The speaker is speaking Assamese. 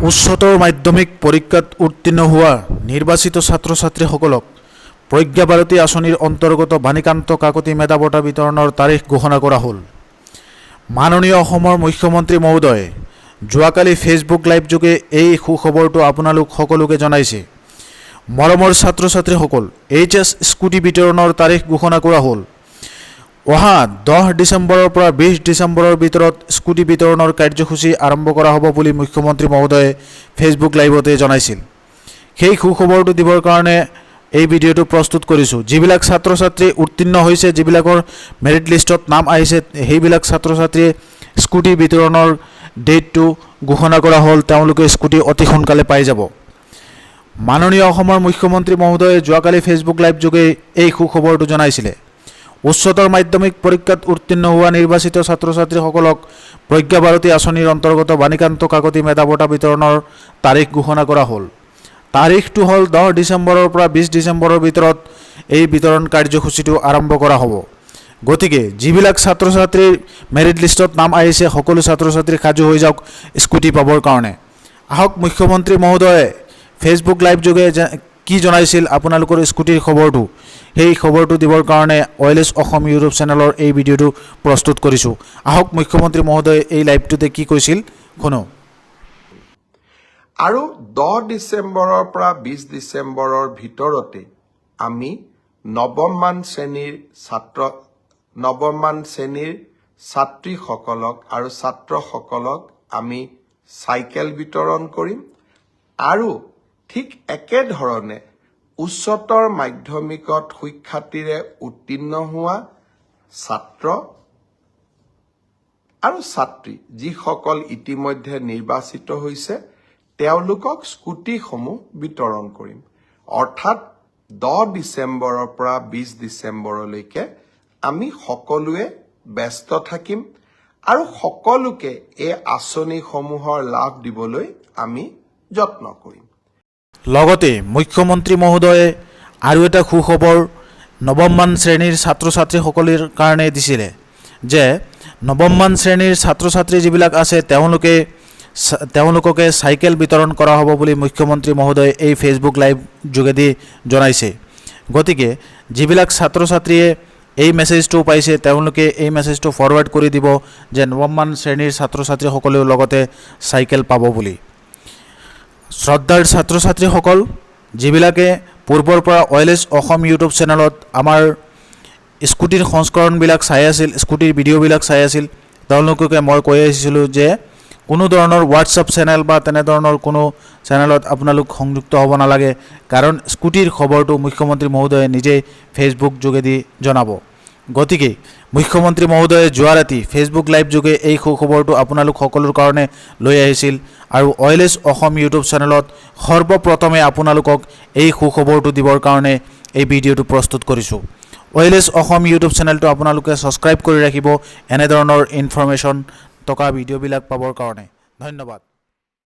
উচ্চতৰ মাধ্যমিক পৰীক্ষাত উত্তীৰ্ণ হোৱা নিৰ্বাচিত ছাত্ৰ ছাত্ৰীসকলক প্ৰজ্ঞা ভাৰতী আঁচনিৰ অন্তৰ্গত বাণীকান্ত কাকতি মেধা বঁটা বিতৰণৰ তাৰিখ ঘোষণা কৰা হ'ল। মাননীয় অসমৰ মুখ্যমন্ত্ৰী মহোদয়ে যোৱাকালি ফেচবুক লাইভ যোগে এই সুখবৰটো আপোনালোক সকলোকে জনাইছে। মৰমৰ ছাত্ৰ ছাত্ৰীসকল, HS স্কুটি বিতৰণৰ তাৰিখ ঘোষণা কৰা হ'ল। অহা 10 ডিচেম্বৰৰ পৰা 20 ডিচেম্বৰৰ ভিতৰত স্কুটি বিতৰণৰ কাৰ্যসূচী আৰম্ভ কৰা হ'ব বুলি মুখ্যমন্ত্ৰী মহোদয়ে ফেচবুক লাইভতে জনাইছিল। সেই সুখবৰটো দিবৰ কাৰণে এই ভিডিঅ'টো প্ৰস্তুত কৰিছোঁ। যিবিলাক ছাত্ৰ ছাত্ৰী উত্তীৰ্ণ হৈছে, যিবিলাকৰ মেৰিট লিষ্টত নাম আহিছে, সেইবিলাক ছাত্ৰ ছাত্ৰীয়ে স্কুটি বিতৰণৰ ডেটটো ঘোষণা কৰা হ'ল। তেওঁলোকে স্কুটি অতি সোনকালে পাই যাব। মাননীয় অসমৰ মুখ্যমন্ত্ৰী মহোদয়ে যোৱাকালি ফেচবুক লাইভ যোগে এই সুখবৰটো জনাইছিলে। উচ্চতৰ মাধ্যমিক পৰীক্ষাত উত্তীৰ্ণ হোৱা নিৰ্বাচিত ছাত্ৰ ছাত্ৰীসকলক প্ৰজ্ঞা ভাৰতী আঁচনিৰ অন্তৰ্গত বাণীকান্ত কাকতি মেধা বঁটা বিতৰণৰ তাৰিখ ঘোষণা কৰা হ'ল। তাৰিখটো হ'ল 10 ডিচেম্বৰৰ পৰা 20 ডিচেম্বৰৰ ভিতৰত এই বিতৰণ কাৰ্যসূচীটো আৰম্ভ কৰা হ'ব। গতিকে যিবিলাক ছাত্ৰ ছাত্ৰীৰ মেৰিট লিষ্টত নাম আহিছে, সকলো ছাত্ৰ ছাত্ৰী সাজু হৈ যাওক স্কুটি পাবৰ কাৰণে। আহক মুখ্যমন্ত্ৰী মহোদয়ে ফেচবুক লাইভ যোগে কি জনাইছিল আপোনালোকৰ স্কুটিৰ খবৰটো, সেই খবৰটো দিবৰ কাৰণে OLS অসম ইউটিউব চেনেলৰ এই ভিডিঅ'টো প্ৰস্তুত কৰিছোঁ। আহক মুখ্যমন্ত্ৰী মহোদয়ে এই লাইভটোতে কি কৈছিল শুনো। আৰু 10 ডিচেম্বৰৰ পৰা 20 ডিচেম্বৰৰ ভিতৰতে আমি নৱম মান শ্ৰেণীৰ ছাত্ৰীসকলক আৰু ছাত্ৰসকলক আমি চাইকেল বিতৰণ কৰিম। আৰু ঠিক একেধৰণে উচ্চতৰ মাধ্যমিকত সুখ্যাতিৰে উত্তীৰ্ণ হোৱা ছাত্ৰ আৰু ছাত্ৰী যিসকল ইতিমধ্যে নিৰ্বাচিত হৈছে, তেওঁলোকক স্কুটিসমূহ বিতৰণ কৰিম। অৰ্থাৎ 10 ডিচেম্বৰৰ পৰা 20 ডিচেম্বৰলৈকে আমি সকলোৱে ব্যস্ত থাকিম আৰু সকলোকে এই আঁচনিসমূহৰ লাভ দিবলৈ আমি যত্ন কৰিম। লগতে মুখ্যমন্ত্ৰী মহোদয়ে আৰু এটা সুখবৰ নৱমমান শ্ৰেণীৰ ছাত্ৰ ছাত্ৰীসকলৰ কাৰণে দিছিলে যে নৱমমান শ্ৰেণীৰ ছাত্ৰ ছাত্ৰী যিবিলাক আছে তেওঁলোককে চাইকেল বিতৰণ কৰা হ'ব বুলি মুখ্যমন্ত্ৰী মহোদয়ে এই ফেচবুক লাইভ যোগেদি জনাইছে। গতিকে যিবিলাক ছাত্ৰ ছাত্ৰীয়ে এই মেছেজটো পাইছে, তেওঁলোকে এই মেছেজটো ফৰৱাৰ্ড কৰি দিব যে নৱমমান শ্ৰেণীৰ ছাত্ৰ ছাত্ৰীসকলেও লগতে চাইকেল পাব বুলি। শ্ৰদ্ধাৰ ছাত্ৰ ছাত্ৰীসকল, যিবিলাকে পূৰ্বৰ পৰা OLS অসম ইউটিউব চেনেলত আমাৰ স্কুটিৰ সংস্কৰণবিলাক চাই আছিল, স্কুটিৰ ভিডিঅ'বিলাক চাই আছিল, তেওঁলোককে মই কৈ আহিছিলোঁ যে কোনো ধৰণৰ হোৱাটছআপ চেনেল বা তেনেধৰণৰ কোনো চেনেলত আপোনালোক সংযুক্ত হ'ব নালাগে, কাৰণ স্কুটিৰ খবৰটো মুখ্যমন্ত্ৰী মহোদয়ে নিজেই ফেচবুক যোগেদি জনাব। গতিকে মুখ্যমন্ত্ৰী মহোদয়ে যোৱা ৰাতি ফেচবুক লাইভ যোগে এই সুখবৰটো আপোনালোক সকলোৰ কাৰণে লৈ আহিছিল আৰু OLS অসম ইউটিউব চেনেলত সৰ্বপ্ৰথমে আপোনালোকক এই সুখবৰটো দিবৰ কাৰণে এই ভিডিঅ'টো প্ৰস্তুত কৰিছোঁ। OLS অসম ইউটিউব চেনেলটো আপোনালোকে ছাবস্ক্ৰাইব কৰি ৰাখিব এনেধৰণৰ ইনফৰমেশ্যন থকা ভিডিঅ'বিলাক পাবৰ কাৰণে। ধন্যবাদ।